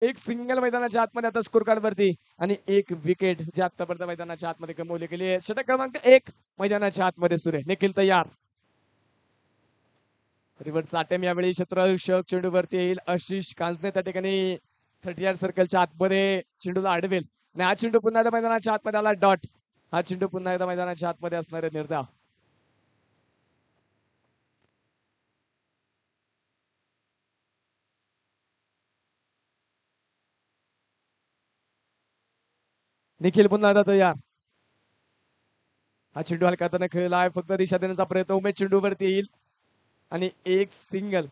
एक सिंगल मैदानाच्या आतमध्ये आता स्कोर कार्ड वरती आणि एक विकेट जे आतापर्यंत मैदानाच्या आतमध्ये कमवली गेली आहे. षटक क्रमांक 1 मैदानाच्या आतमध्ये सुरू आहे. निखिल तयार. रिव्हर्स अटेम्प्ट यावेळी क्षेत्ररक्षक चेंडूवरती येईल. आशिष कांजणे त्या ठिकाणी 30 यार्ड सर्कलच्या आतमध्ये चेंडूला अडवेल आणि हा चेंडू पुन्हा एकदा मैदानाच्या आतमध्ये आला डॉट. हा चेंडू पुन्हा एकदा मैदानाच्या आतमध्ये असणारे निर्धाव. निखिल पुन्हा एकदा तयार. हा चेंडू हलका हाताने खेळला आहे. फक्त दिशा देण्याचा प्रयत्न उमेश चेंडूवरती येईल आणि एक सिंगल.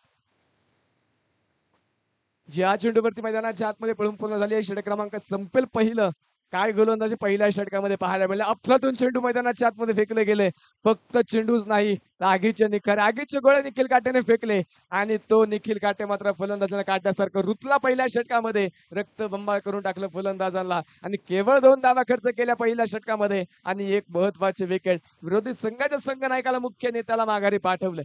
ज्या चेंडूवरती मैदानाच्या आतमध्ये पळून पूर्ण झाली आहे. षटक क्रमांक संपेल पहिलं. काय गोलंदाजी पहिल्या षटकामध्ये पाहायला मिळाले. अफलातून चेंडू मैदानाच्या आतमध्ये फेकले गेले. फक्त चेंडूच नाही, आगीचे निखारे आगीचे गोळे निखिल काटेने फेकले आणि तो निखिल काटे मात्र फलंदाजाला काट्यासारखं रुतला पहिल्या षटकामध्ये. रक्तबंबाळ करून टाकलं फलंदाजांना आणि केवळ 2 धावा खर्च केल्या पहिल्या षटकामध्ये आणि एक महत्वाचे विकेट. विरोधी संघाच्या संघनायकाला मुख्य नेत्याला माघारी पाठवले.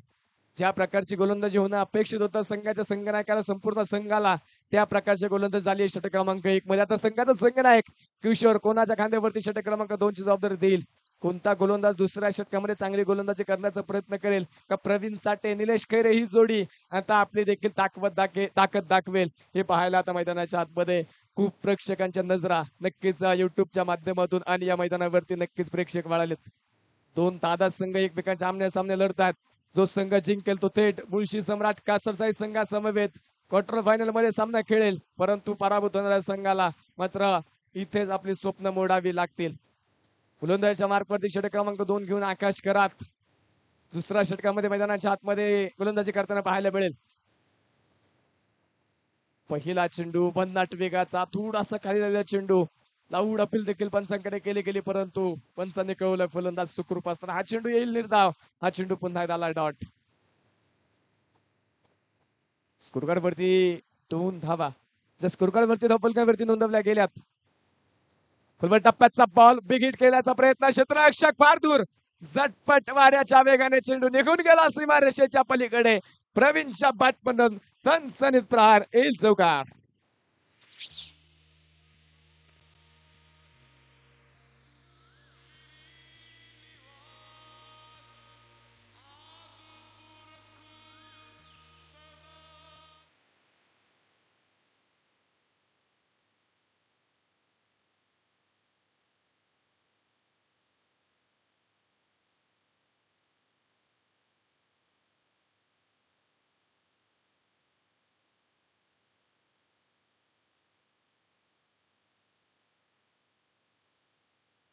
ज्या प्रकारची गोलंदाजी होणं अपेक्षित होतं संघाच्या संघनायकाला संपूर्ण संघाला त्या प्रकारचे गोलंदाज झाली षटक क्रमांक 1 मध्ये. आता संघाचा संघनायक किशोर कोणाच्या खांद्यावरती षटक क्रमांक 2 ची जबाबदारी देईल. कोणता गोलंदाज दुसऱ्या षटकामध्ये चांगली गोलंदाजी करण्याचा प्रयत्न करेल का प्रवीण साठे निलेश खैरे ही जोडी आता आपली देखील ताकद दाखवेल हे पाहायला आता मैदानाच्या आतमध्ये खूप प्रेक्षकांच्या नजरा नक्कीच युट्यूबच्या माध्यमातून आणि या मैदानावरती नक्कीच प्रेक्षक वाढलेत. 2 तादात संघ एकमेकांच्या आमने सामने लढतात. जो संघ जिंकेल तो थेट मुळशी सम्राट कासरसाई संघासमवेत क्वार्टर फायनल मध्ये सामना खेळेल. परंतु पराभूत होणाऱ्या संघाला मात्र इथेच आपली स्वप्न मोडावी लागतील. गोलंदाजीच्या मार्कवरती षटक क्रमांक 2 घेऊन आकाश करात दुसऱ्या षटकामध्ये मैदानाच्या आतमध्ये गोलंदाजी करताना पाहायला मिळेल. पहिला चेंडू भन्नाट वेगाचा थोडासा खाली झालेला चेंडू लाऊड अपील देखील पंचांकडे केली गेली परंतु पंचांनी कळवलं फलंदाज सुखरूप असताना हा चेंडू येईल निर्धाव. हा चेंडू पुन्हा एकदा डॉट. स्कोरकार्ड वरती 2 धावा ज्या स्कोरकार्ड वरती धावफलकावरती नोंदवल्या गेल्यात. फुलबट टप्प्याचा बॉल बिग हिट केल्याचा प्रयत्न क्षेत्ररक्षक फार दूर झटपट वाऱ्याच्या वेगाने चेंडू निघून गेला सीमारेषेच्या पलीकडे. प्रवीणच्या बॅटमधून सनसनीत प्रहार येईल चौकार.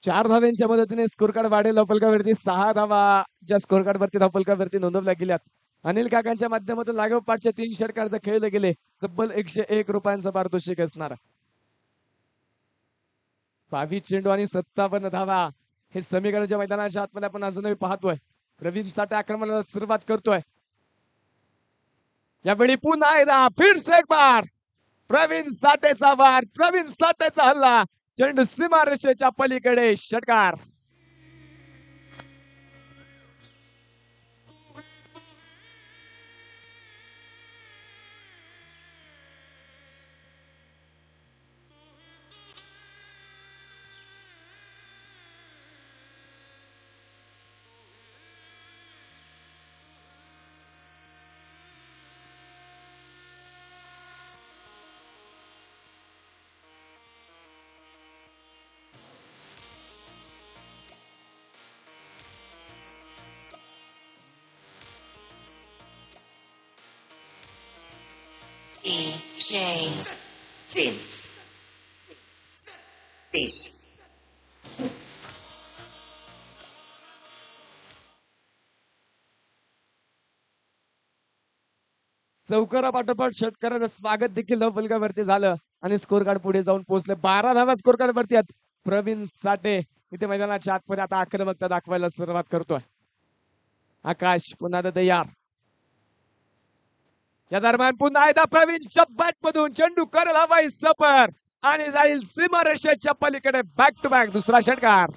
चार धाव्यांच्या मदतीने स्कोर कार्ड वाढेल धावफलकावरती 6 धावा ज्या स्कोर कार्ड वरती धावफलकावरती नोंदवल्या गेल्यात. अनिल काकांच्या माध्यमातून लागोपाठच्या 3 षटकार खेळले गेले. तब्बल 101 रुपयांचं पारितोषिक असणार. 22 चेंडू आणि 57 धावा हे समीकरणच्या मैदानाच्या आतमध्ये आपण अजूनही पाहतोय. प्रवीण साठे आक्रमणाला सुरुवात करतोय. यावेळी पुन्हा एकदा फिर से एक बार प्रवीण साठेचा वार प्रवीण साठेचा हल्ला चेंडू सीमारेषेच्या पलीकडे षटकार. DJ Tim Peace. चौकारापाठोपाठ षटकाराचं स्वागत देखील धावफलकावरती झालं आणि स्कोर कार्ड पुढे जाऊन पोहोचले. 12 धावा स्कोर कार्ड वरती आहेत. प्रवीण साठे इथे मैदानाच्या आतमध्ये आता आक्रमकता दाखवायला सुरुवात करतोय. आकाश पुन्हा तयार. या दरम्यान पुन्हा एकदा प्रवीणच्या बॅट मधून चेंडू करेल हवाई सफर आणि जाईल सीमारेषेच्या पलीकडे. बॅक टू बॅक दुसरा षटकार.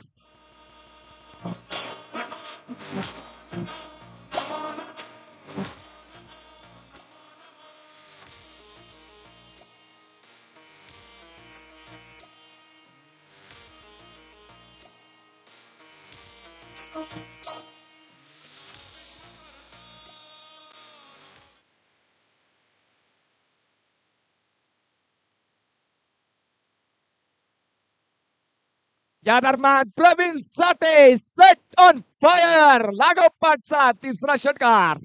या दरम्यान प्रवीण साठे सेट ऑन फायर लागोपाठचा तिसरा षटकार.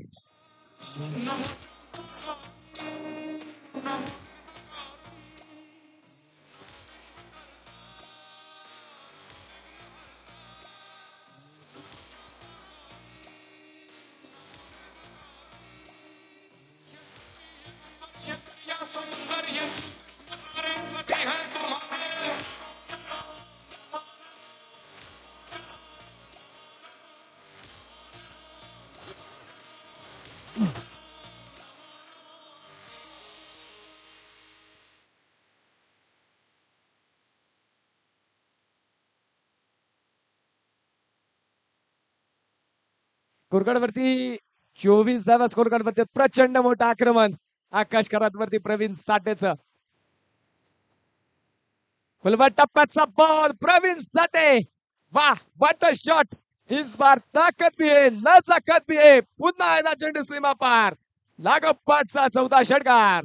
स्कोरकार्ड वरती 24 धावा स्कोरकार्ड वरती प्रचंड मोठं आक्रमण आकाश करात वरती प्रवीण साठेचं. फुलबा टप्प्याचा बॉल प्रवीण साठे. वाह व्हाट अ शॉट. इस बार ताकद भी है नजाकत भी है. पुन्हा एकदा चेंडू सीमा पार लागोपाठचा चौथा षटकार.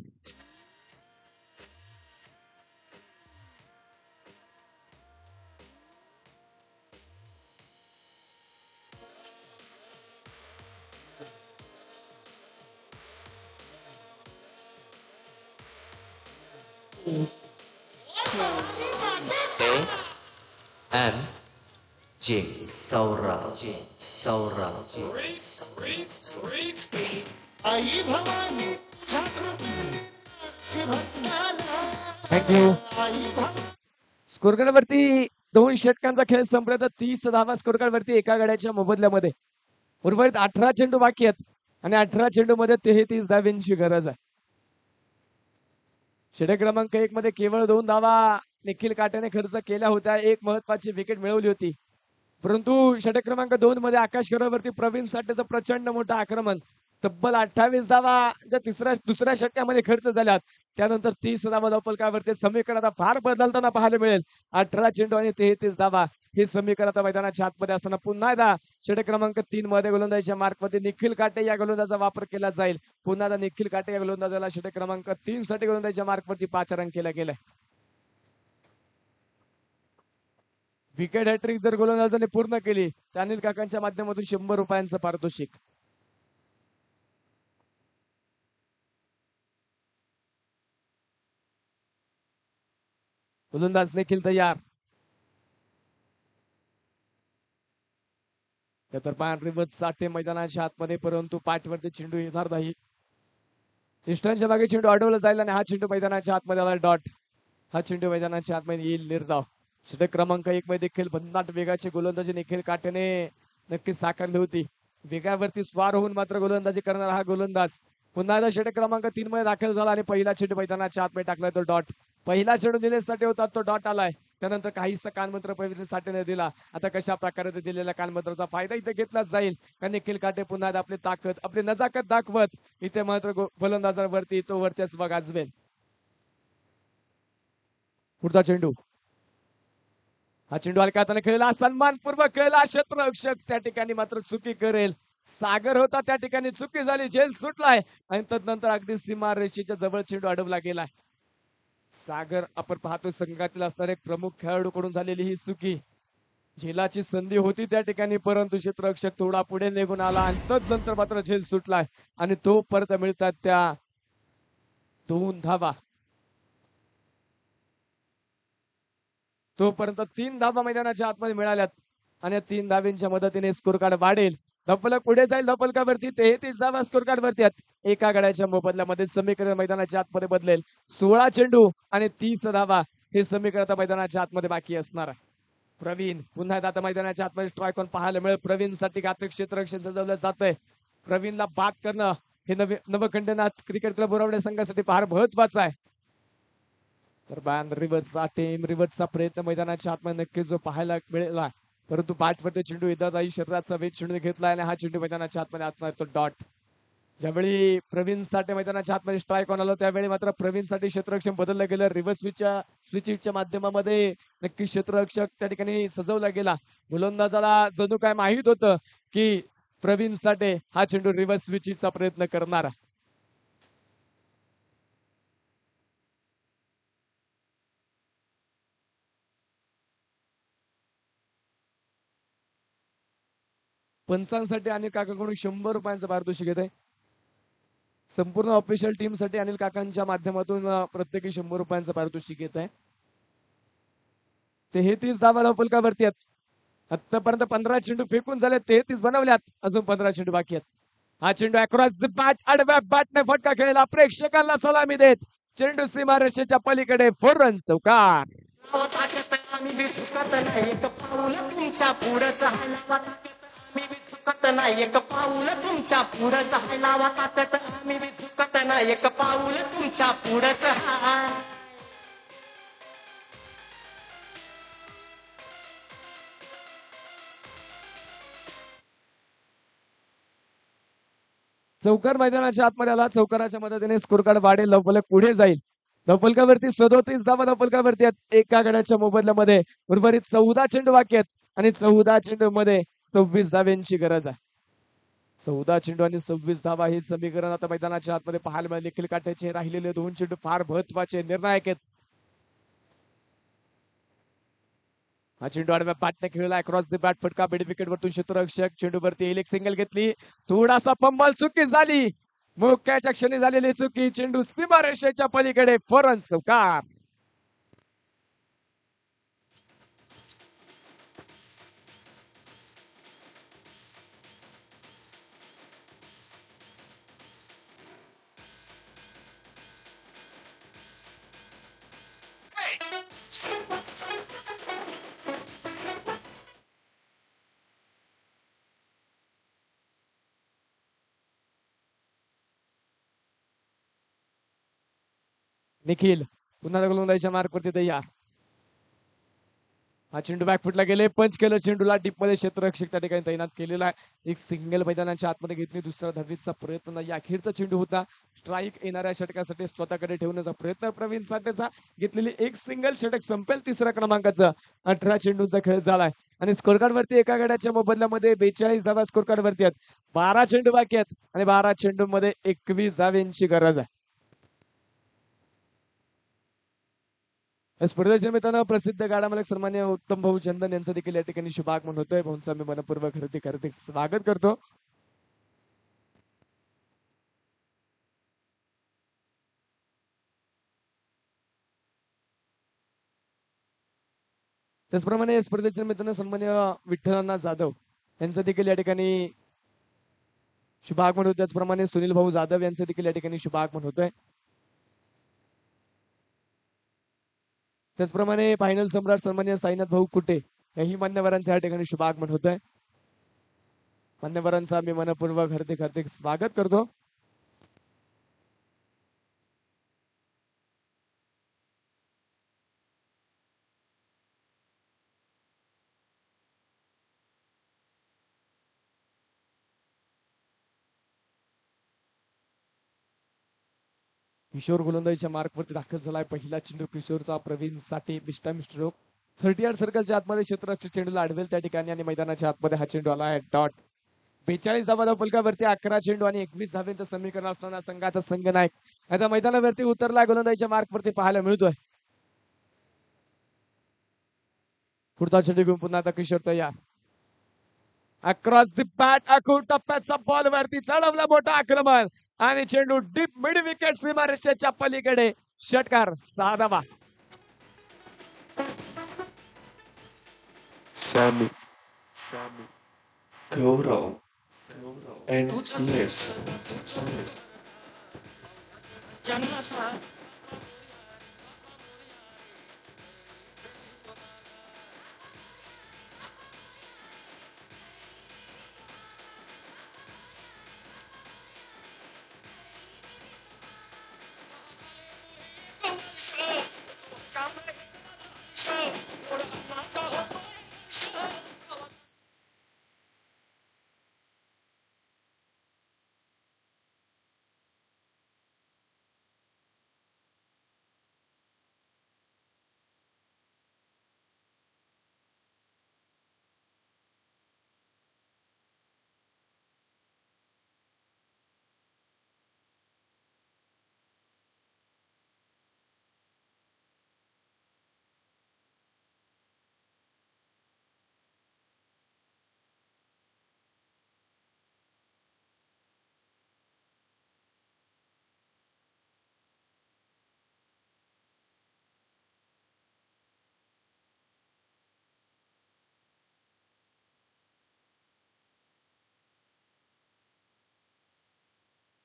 M J Saurabh आई भवानी जागृती से भक्ताला थँक्यू. आई भवानी स्कोरकार्ड वरती 2 षटकांचा खेळ संपला तर 30 धावा स्कोरकार्ड वरती एका गड्याच्या मोबदल्यामध्ये. उर्वरित 18 चेंडू बाकी आहेत आणि 18 चेंडू मध्ये 33 धावांची गरज आहे. षटक क्रमांक 1 मध्ये केवळ 2 धावा निखिल काट्याने खर्च केल्या होत्या. एक महत्वाची विकेट मिळवली होती. परंतु षटक क्रमांक 2 मध्ये आकाश करावरती प्रवीण साठेचं प्रचंड मोठं आक्रमण. तब्बल 28 धावा ज्या दुसऱ्या षटकामध्ये खर्च झाल्यात. त्यानंतर 30 धावा धावफलकावरती समीकरण आता फार बदलताना पाहायला मिळेल. 18 चेंडू आणि 33 धावा हे समीकरण आता मैदानाच्या आतमध्ये असताना पुन्हा एकदा षटक क्रमांक 3 मध्ये गोलंदाजीच्या मार्कमध्ये निखिल काटे या गोलंदाजाचा वापर केला जाईल. पुन्हा एकदा निखिल काटे या गोलंदाजाला षटक क्रमांक 3 साठी गोलंदाजीच्या मार्कवरती 5 रन केला गेलाय. विकेट हॅट्रिक जर गोलंदाजाने पूर्ण केली तर अनिल काकांच्या माध्यमातून 100 रुपयांचं पारितोषिक. गोलंदाज देखील तयार. तर रिवर्स साठे मैदानाच्या आतमध्ये परंतु पाठवरती चेंडू येणार नाही. इष्टांच्या मागे चेंडू अडवला जाईल आणि हा चेंडू मैदानाच्या आतमध्ये आला डॉट. हा चेंडू मैदानाच्या आतमध्ये येईल निर्धाव. षटक क्रमांक 1 मध्ये देखील भन्नाट वेगाची गोलंदाजी निखिल काटेने नक्कीच साकारली होती. वेगावरती स्वार होऊन मात्र गोलंदाजी करणारा हा गोलंदाज पुन्हा एकदा षटक क्रमांक 3 मध्ये दाखल झाला आणि पहिला चेंडू मैदानाच्या आतमध्ये टाकलाय तो डॉट. पहिला चेंडू निलेशसाठी होता तो डॉट आलाय. त्यानंतर काहीसा कानमंत्र पवित्र साठेने दिला. आता कशा प्रकारे दिलेल्या कानमंत्राचा फायदा इथे घेतला जाईल का निखिल काटे पुन्हा एकदा आपली ताकद आपली नजाकत दाखवत इथे मात्र गोलंदाजावरती तो वर्चस्व गाजवेल. पुढचा चेंडू. हा चेंडू हलका हाताने खेळला सन्मानपूर्वक खेळला. क्षेत्ररक्षक त्या ठिकाणी मात्र चुकी करेल. सागर होता त्या ठिकाणी चुकी झाली. झेल सुटलाय आणि तदनंतर अगदी सीमा रेषेच्या जवळ चेंडू अडवला गेलाय. सागर आपण पाहतो संघातील असणारे प्रमुख खेळाडूकडून झालेली ही चुकी. झेलाची संधी होती त्या ठिकाणी परंतु क्षेत्ररक्षक थोडा पुढे निघून आला आणि तदनंतर मात्र झेल सुटलाय आणि तो परत मिळतात त्या 2 धावा. तोपर्यंत 3 धावा मैदानाच्या आतमध्ये मिळाल्यात आणि 3 धावांच्या मदतीने स्कोर कार्ड वाढेल. धपलक पुढे जाईल. धपलकावरती 33 धावा स्कोर कार्ड वरती आहेत. एका गड्याच्या मोबदल्यामध्ये समीकरण मैदानाच्या आतमध्ये बदलेल. 16 चेंडू आणि 30 धावा हे समीकरण आता मैदानाच्या आतमध्ये बाकी असणार आहे. प्रवीण पुन्हा एकदा आता मैदानाच्या आतमध्ये स्ट्राईक ऑन पाहायला मिळेल. प्रवीण साठी घातक क्षेत्ररक्षण सजवलं जातंय. प्रवीणला बाद करणं हे नवखंडनाथ क्रिकेट क्लब बोरावडे संघासाठी फार महत्वाचं आहे. तर बॅन रिव्हर्सचा टीम रिव्हर्सचा प्रयत्न मैदानाच्या आतमध्ये नक्कीच जो पाहायला मिळाला परंतु पाठवरती चेंडू येतात आई शरीराचा वेग चेंडू घेतला आणि हा चेंडू मैदानाच्या आतमध्ये आतमध्ये तो डॉट. ज्यावेळी प्रवीण साठे मैदानाच्या आतमध्ये स्ट्राईक ऑन आलं त्यावेळी मात्र प्रवीण साठे क्षेत्ररक्षण बदललं गेलं. रिव्हर्स स्विचच्या माध्यमामध्ये नक्की क्षेत्ररक्षक त्या ठिकाणी सजवला गेला. गोलंदाजाला जणू काय माहित होतं की प्रवीण साठे हा चेंडू रिव्हर्स स्विचचा प्रयत्न करणार. पंचांसाठी अनिल काकांकडून 100 रुपयांचं पारितोषिक येत आहे. संपूर्ण ऑफिशियल टीम साठी अनिल काकांच्या माध्यमातून प्रत्येकी 100 रुपयांचं पारितोषिक येत आहे. 33 धावा धावफलकावरती आहेत. आतापर्यंत 15 चेंडू फेकून झाले, 33 बनवल्यात, अजून 15 चेंडू बाकी आहेत. हा चेंडू अक्रॉस द बॅट, आडव्या बॅटने फटका खेळला, प्रेक्षकांना सलामी देत चेंडू सीमारेषेच्या पलीकडे 4 रन चौकार. आम्ही बी चुकत नाही एक पाऊल तुमच्या पुढं जायला आम्ही बी चुकत नाही एक पाऊल तुमच्या पुढं जायला वाटत आम्ही बी चुकत नाही एक पाऊल तुमच्या पुढं जायला. चौकार मैदानाच्या आतमध्ये आला. चौकाराच्या मदतीने स्कोर कार्ड वाढेल, धावफलक पुढे जाईल. धावफलकावरती 37 धावा धावफलकावरती आहेत. एका गड्याच्या मोबदल्यामध्ये उर्वरित 14 चेंडू बाकी आहेत आणि 14 चेंडू मध्ये 26 धाव्यांची गरज आहे. 14 चेंडू आणि 26 धावा हे समीकरण आता मैदानाच्या आतमध्ये पाहायला मिळेल. निखिल काट्याचे राहिलेले 2 चेंडू फार महत्वाचे निर्णायक आहेत. हा चेंडू आडव्या बॅटने खेळला, क्रॉस द बॅट फटका मिड विकेट वरतून क्षेत्ररक्षक चेंडूवरती एक सिंगल घेतली, थोडासा पंबल, चुकी झाली, मोक्याच्या क्षणी झालेली चुकी, चेंडू सीमारेषेच्या पलीकडे 4 रन चौकार. निखिल पुन्हा गोलंदाजीच्या मार्कवरती तयार. हा चेंडू बॅकफुटला गेले, पंच केलं चेंडूला, डीप मध्ये क्षेत्ररक्षक त्या ठिकाणी तैनात केलेला आहे. एक सिंगल मैदानाच्या आतमध्ये घेतली, दुसरा धावीचा प्रयत्न नाही, अखेरचा चेंडू होता. स्ट्राईक येणाऱ्या षटकासाठी स्वतःकडे ठेवण्याचा प्रयत्न प्रवीण साठेचा. घेतलेली एक सिंगल षटक संपेल तिसऱ्या क्रमांकाचं. 18 चेंडूंचा खेळ झालाय आणि स्कोर कार्ड वरती एका गड्याच्या मोबदल्यामध्ये 42 धावा स्कोर कार्ड वरती आहेत. 12 चेंडू बाकी आहेत आणि 12 चेंडू मध्ये 21 धाव्यांची गरज आहे. स्पर्धेच्या निमित्तानं प्रसिद्ध गाडा मालक सन्मान्य उत्तम भाऊ चंदन यांचं देखील या ठिकाणी शुभागमन होतोय. भाऊंचा मी मनपूर्वक हार्दिक स्वागत करतो. त्याचप्रमाणे स्पर्धेच्या निमित्तानं सन्मान्य विठ्ठलनाथ जाधव यांचं देखील या ठिकाणी शुभागमन होतं. त्याचप्रमाणे सुनील भाऊ जाधव यांचं देखील या ठिकाणी शुभागमन होतोय. त्याचप्रमाणे फायनल सम्राट सन्मान्य साईनाथ भाऊ कुटे याही मान्यवरांच्या या ठिकाणी शुभागमन होत आहे. मान्यवरांचा मी मनपूर्वक हार्दिक स्वागत करतो. किशोर गोलंदाजीच्या मार्कवरती दाखल झालाय. पहिला चेंडू किशोरचा, प्रवीण साठे बिस्टाम स्ट्रोक 30 सर्कलच्या आतमध्ये क्षेत्ररक्षक चेंडूला अडवेल त्या ठिकाणी आणि मैदानाच्या आतमध्ये हा चेंडू आला आहे डॉट. 42 धावा धावफलकावरती 11 चेंडू आणि 21 धाव्यांचं समीकरण असणारा संघाचा संघनायक आता मैदानावरती उतरला. गोलंदाजीच्या मार्कवरती पाहायला मिळतोय. पुढचा चेंडू घेऊन पुन्हा आता किशोर तयार. अक्रॉस द बॅट, अखूट टप्प्याचा बॉल वरती चढवला, मोठा आक्रमण आणि चेंडू डीप मिड विकेट सीमारेषेच्या पलीकडे षटकार. 6 धावा. Sammy, Gaurav, and Les.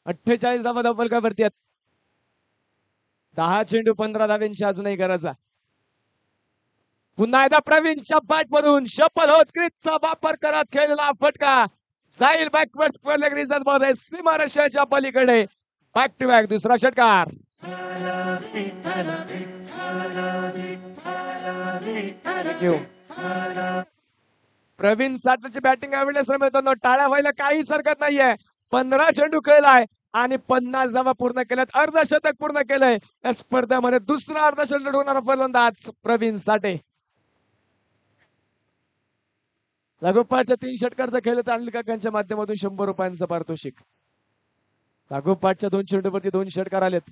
48 धावा धावफलकावरती आहेत. 10 चेंडू 15 धाव्यांची अजूनही गरज आहे. पुन्हा एकदा प्रवीणच्या बॅट मधून शफल होत क्रिजचा वापर करत खेळलेला फटका जाईल बॅकवर्ड स्क्वेअर लेग रिझल्ट मध्ये सीमारेषेच्या पलीकडे. बॅक टू बॅक दुसरा षटकार. प्रवीण साठची बॅटिंग आवडल्यास मित्रांनो टाळ्या व्हायला काहीच हरकत नाहीये. 15 चेंडू खेळलाय आणि 50 धावा पूर्ण केल्यात. अर्धशतक पूर्ण केलंय. या स्पर्धेमध्ये दुसरा अर्धशतक होणारा फलंदाज प्रवीण साठे. लागोपाठच्या 3 षटकांचा खेळ अनिल काकांच्या माध्यमातून 100 रुपयांचं पारितोषिक. लागोपाठच्या 2 चेंडूवरती 2 षटकार आलेत.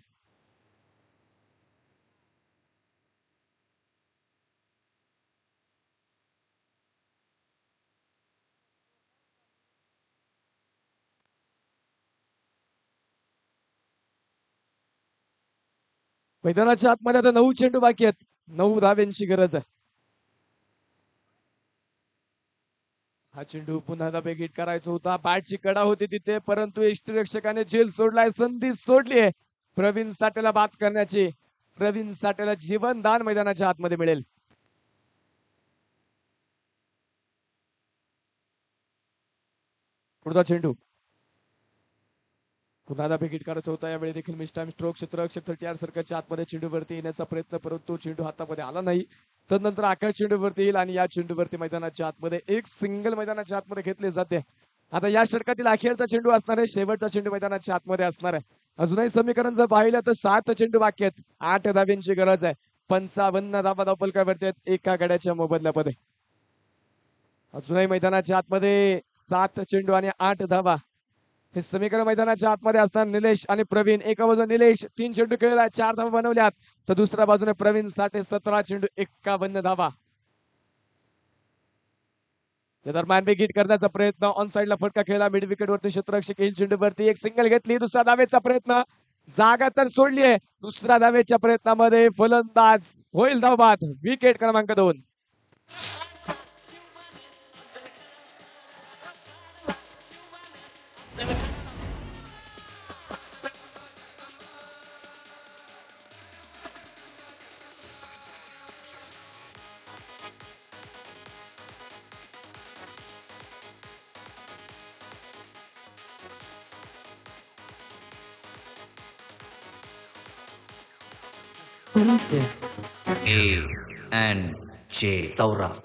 मैदानाच्या आतमध्ये आता 9 चेंडू बाकी आहेत. 9 धाव्यांची गरज आहे. हा चेंडू पुन्हा एकदा हिट करायचा होता. बॅटची कडा होती तिथे परंतु यष्टिरक्षकाने झेल सोडलाय. संधी सोडली आहे प्रवीण साठेला बाद करण्याची. प्रवीण साठेला जीवनदान मैदानाच्या आतमध्ये मिळेल. पुढचा चेंडू पुन्हा एकदा हिट करायचा होता. यावेळी देखील मिस टाइम स्ट्रोक क्षेत्ररक्षक 30 सर्कलच्या आतमध्ये चेंडूवरती येण्याचा प्रयत्न परंतु चेंडू हातामध्ये आला नाही. तदनंतर आकाश चेंडूवरती येईल आणि या चेंडूवरती मैदानाच्या आतमध्ये एक सिंगल मैदानाच्या आतमध्ये घेतले जाते. आता या षटकातील अखेरचा चेंडू असणार आहे. शेवटचा चेंडू मैदानाच्या आतमध्ये असणार आहे. अजूनही समीकरण जर पाहिलं तर 7 चेंडू बाकी आहेत. 8 धाव्यांची गरज आहे. 55 धावा धावफलकावरती आहेत एका गड्याच्या मोबदल्यामध्ये. अजूनही मैदानाच्या आतमध्ये 7 चेंडू आणि 8 धावा हे समीकरण मैदानाच्या आतमध्ये असणार. निलेश आणि प्रवीण एका बाजूने निलेश 3 चेंडू खेळला 4 धावा बनवल्यात तर दुसऱ्या बाजूने प्रवीण साठे 17 चेंडू 51 धावा. या दरम्यान विकेट करण्याचा प्रयत्न ऑन साइडला फटका खेळला. मिड विकेट वरती क्षेत्ररक्षक येईल चेंडूवरती एक सिंगल घेतली. दुसरा धावेचा प्रयत्न जागा तर सोडली आहे. दुसऱ्या धावेच्या प्रयत्नामध्ये फलंदाज होईल धावबाद. विकेट क्रमांक 2. A&J सौरभ.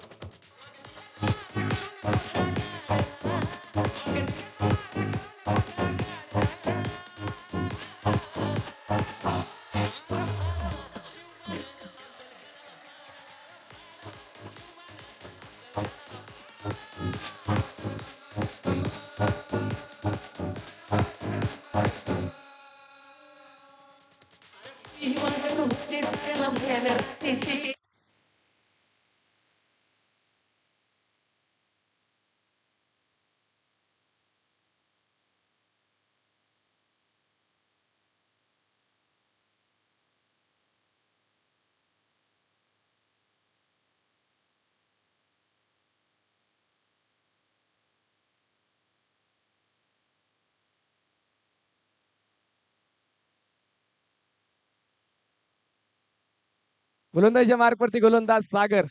गोलंदाजीच्या मार्कवरती गोलंदाज सागर.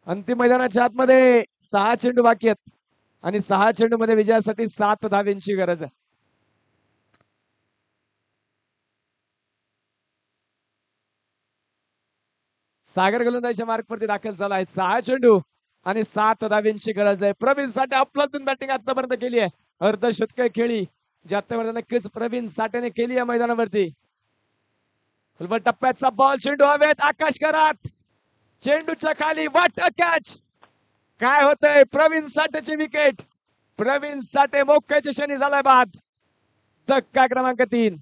अंतिम मैदानाच्या आतमध्ये 6 चेंडू बाकी आहेत आणि 6 चेंडू मध्ये विजयासाठी 7 धाव्यांची गरज आहे. सागर गोलंदाजीच्या मार्कवरती दाखल झाला आहे. 6 चेंडू आणि 7 धाव्यांची गरज आहे. प्रवीण साठे अफलातून बॅटिंग आतापर्यंत केली आहे. अर्धशतक खेळी जी आतापर्यंत नक्कीच प्रवीण साठेने केली या मैदानावरती. टप्प्याचा बॉल चेंडू हवेत. आकाश करात चेंडूच्या खाली वाट कॅच. काय होतंय प्रवीण साठेची विकेट. प्रवीण साठे मोक्याच्या क्षणी झालाय बाद. धक्का क्रमांक 3.